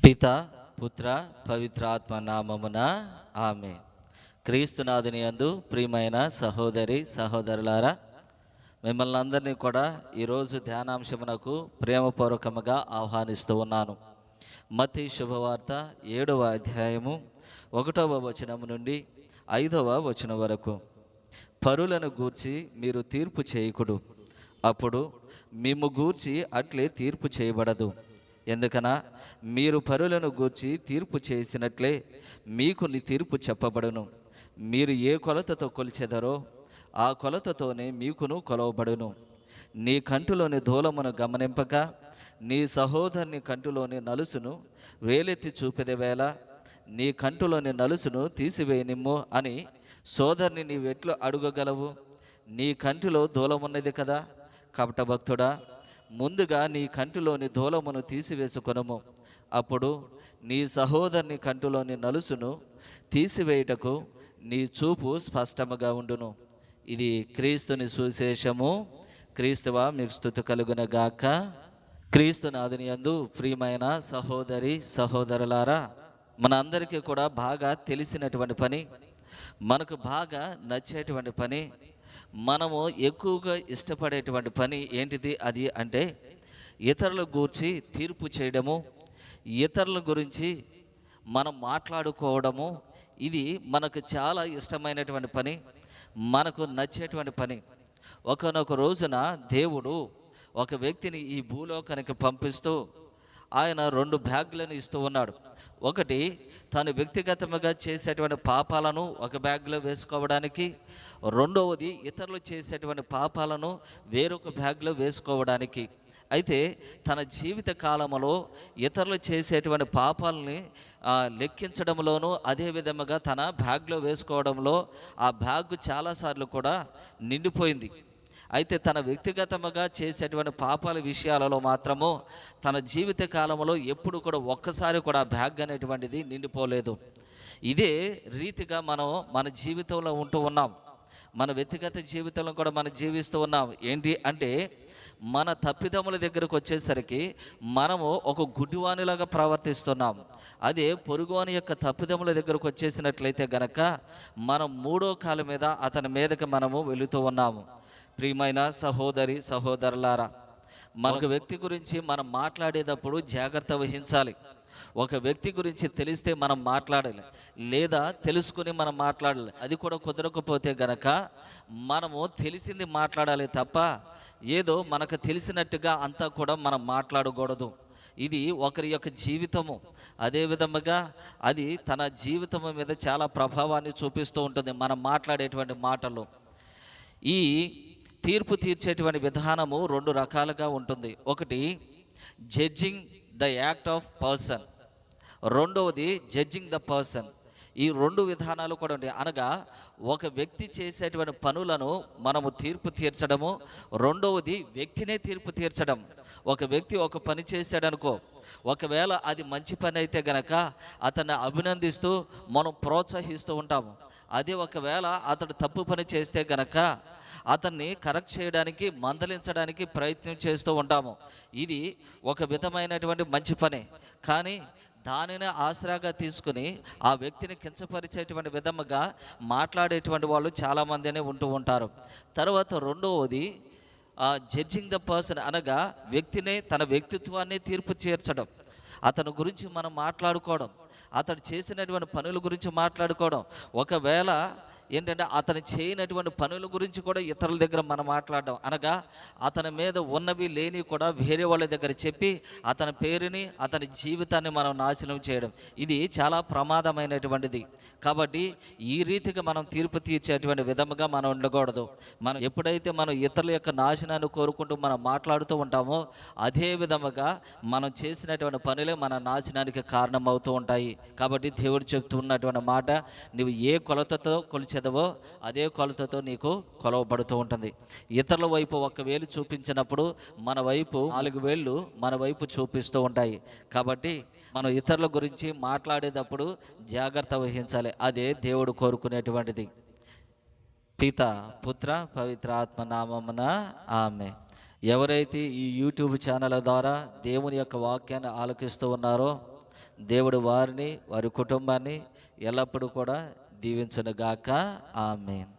పిత పుత్ర పవిత్ర ఆత్మ నామమున ఆమె. క్రీస్తునాథుని యందు ప్రియమైన సహోదరి సహోదరులారా, మిమ్మల్ని అందరినీ కూడా ఈరోజు ధ్యానాంశమునకు ప్రేమపూర్వకముగా ఆహ్వానిస్తూ ఉన్నాను. మత్తయి శుభవార్త 7వ అధ్యాయము 1వ వచనము నుండి 5వ వచనం వరకు. పరులను గూర్చి మీరు తీర్పు చేయకుడు, అప్పుడు మిమ్ము గూర్చి అట్లే తీర్పు చేయబడదు. ఎందుకనా మీరు పరులను గూర్చి తీర్పు చేసినట్లే మీకు తీర్పు చెప్పబడును. మీరు ఏ కొలతతో కొలిచెదరో ఆ కొలతతోనే మీకును కొలవబడును. నీ కంటిలోని ధూళమును గమనింపక నీ సహోదరుని కంటిలోని నలుసును వేలెత్తి చూపెదవేళ నీ కంటిలోని నలుసును తీసివేయనిమ్ము అని సోదరుని నీవెట్లు అడుగగలవు? నీ కంటిలో ధూళమున్నది కదా. కపట భక్తుడా, ముందుగా నీ కంటిలోని ధూళమును తీసివేసుకొనుము, అప్పుడు నీ సహోదరుని కంటిలోని నలుసును తీసివేయుటకు నీ చూపు స్పష్టముగా ఉండును. ఇది క్రీస్తుని సువిశేషము. క్రీస్తువా మీకు స్తుతి కలుగునగాక. క్రీస్తునాథుని యందు ప్రియమైన సహోదరి సహోదరులారా, మన అందరికీ కూడా బాగా తెలిసినటువంటి పని, మనకు బాగా నచ్చేటువంటి పని, మనము ఎక్కువగా ఇష్టపడేటువంటి పని ఏంటిది అది అంటే ఇతరుల గురించి తీర్పు చేయడము, ఇతరుల గురించి మనం మాట్లాడుకోవడము. ఇది మనకు చాలా ఇష్టమైనటువంటి పని, మనకు నచ్చేటువంటి పని. ఒకనొక రోజున దేవుడు ఒక వ్యక్తిని ఈ భూలోకానికి పంపిస్తూ ఆయన 2 బ్యాగులను ఇస్తూ ఉన్నాడు. ఒకటి తను వ్యక్తిగతంగా చేసేటువంటి పాపాలను ఒక బ్యాగ్లో వేసుకోవడానికి, రెండవది ఇతరులు చేసేటువంటి పాపాలను వేరొక బ్యాగ్లో వేసుకోవడానికి. అయితే తన జీవిత కాలంలో ఇతరులు చేసేటువంటి పాపాలని లెక్కించడంలోనూ, అదే విధముగా తన బ్యాగ్లో వేసుకోవడంలో ఆ బ్యాగ్ చాలాసార్లు కూడా నిండిపోయింది. అయితే తన వ్యక్తిగతంగా చేసేటువంటి పాపాల విషయాలలో మాత్రము తన జీవిత కాలంలో ఎప్పుడు కూడా ఒక్కసారి కూడా బ్యాగ్ అనేటువంటిది నిండిపోలేదు. ఇదే రీతిగా మనం మన జీవితంలో ఉంటూ ఉన్నాం. మన వ్యక్తిగత జీవితంలో కూడా మనం జీవిస్తూ ఉన్నాం. ఏంటి అంటే మన తప్పిదముల దగ్గరకు వచ్చేసరికి మనము ఒక గుడ్డివానిలాగా ప్రవర్తిస్తున్నాం. అదే పొరుగువాని యొక్క తప్పిదముల దగ్గరకు వచ్చేసినట్లయితే గనక మనం 3వ కాలు మీద అతని మీదకి మనము వెళుతూ ఉన్నాము. ప్రియమైన సహోదరి సహోదరులారా, మనకు వ్యక్తి గురించి మనం మాట్లాడేటప్పుడు జాగ్రత్త వహించాలి. ఒక వ్యక్తి గురించి తెలిస్తే మనం మాట్లాడాలి, లేదా తెలుసుకుని మనం మాట్లాడాలి. అది కూడా కుదరకపోతే గనక మనము తెలిసింది మాట్లాడాలి తప్ప ఏదో మనకు తెలిసినట్టుగా అంతా కూడా మనం మాట్లాడకూడదు. ఇది ఒకరి యొక్క జీవితము. అదే విధముగా అది తన జీవితము మీద చాలా ప్రభావాన్ని చూపిస్తూ ఉంటుంది మనం మాట్లాడేటువంటి మాటలు. ఈ తీర్పు తీర్చేటువంటి విధానము 2 రకాలుగా ఉంటుంది. ఒకటి judging the act of person, రెండవది జడ్జింగ్ ద పర్సన్. ఈ 2 విధానాలు కూడా ఉంటాయి. అనగా ఒక వ్యక్తి చేసేటువంటి పనులను మనము తీర్పు తీర్చడము, రెండవది వ్యక్తినే తీర్పు తీర్చడం. ఒక వ్యక్తి ఒక పని చేశాడనుకో, ఒకవేళ అది మంచి పని అయితే గనక అతన్ని అభినందిస్తూ మనం ప్రోత్సహిస్తూ ఉంటాము. అదే ఒకవేళ అతడు తప్పు పని చేస్తే గనక అతన్ని కరెక్ట్ చేయడానికి, మందలించడానికి ప్రయత్నం చేస్తూ ఉంటాము. ఇది ఒక విధమైనటువంటి మంచి పనే. కానీ దానిని ఆసరాగా తీసుకుని ఆ వ్యక్తిని కించపరిచేటువంటి విధముగా మాట్లాడేటువంటి వాళ్ళు చాలామందినే ఉంటూ ఉంటారు. తర్వాత రెండవది జడ్జింగ్ ద పర్సన్, అనగా వ్యక్తినే, తన వ్యక్తిత్వాన్ని తీర్పు చేర్చడం. అతని గురించి మనం మాట్లాడుకోవడం, అతడు చేసినటువంటి పనుల గురించి మాట్లాడుకోవడం. ఒకవేళ ఏంటంటే అతను చేయనటువంటి పనుల గురించి కూడా ఇతరుల దగ్గర మనం మాట్లాడడం, అనగా అతని మీద ఉన్నవి లేని కూడా వేరే వాళ్ళ దగ్గర చెప్పి అతని పేరుని, అతని జీవితాన్ని మనం నాశనం చేయడం. ఇది చాలా ప్రమాదమైనటువంటిది. కాబట్టి ఈ రీతిగా మనం తీర్పు తీర్చేటువంటి విధముగా మనం ఉండకూడదు. మనం ఎప్పుడైతే మనం ఇతరుల యొక్క నాశనాన్ని కోరుకుంటూ మనం మాట్లాడుతూ ఉంటామో అదే విధముగా మనం చేసినటువంటి పనులే మన నాశనానికి కారణమవుతూ ఉంటాయి. కాబట్టి దేవుడు చెప్తున్నటువంటి మాట, నువ్వు ఏ కొలతతో కొలిచేదవో అదే కొలతతో నీకు కొలవబడుతూ ఉంటుంది. ఇతరుల వైపు 1 వేలు చూపించినప్పుడు మన వైపు 4 వేళ్ళు మన వైపు చూపిస్తూ ఉంటాయి. కాబట్టి మనం ఇతరుల గురించి మాట్లాడేటప్పుడు జాగ్రత్త వహించాలి. అదే దేవుడు కోరుకునేటువంటిది. పిత పుత్ర పవిత్ర ఆత్మ నామమున ఆమె. ఎవరైతే ఈ యూట్యూబ్ ఛానల్ ద్వారా దేవుని యొక్క వాక్యాన్ని ఆలకిస్తూ ఉన్నారో దేవుడు వారిని వారి కుటుంబాన్ని ఎల్లప్పుడూ కూడా దీవించునుగాక. ఆమేన్.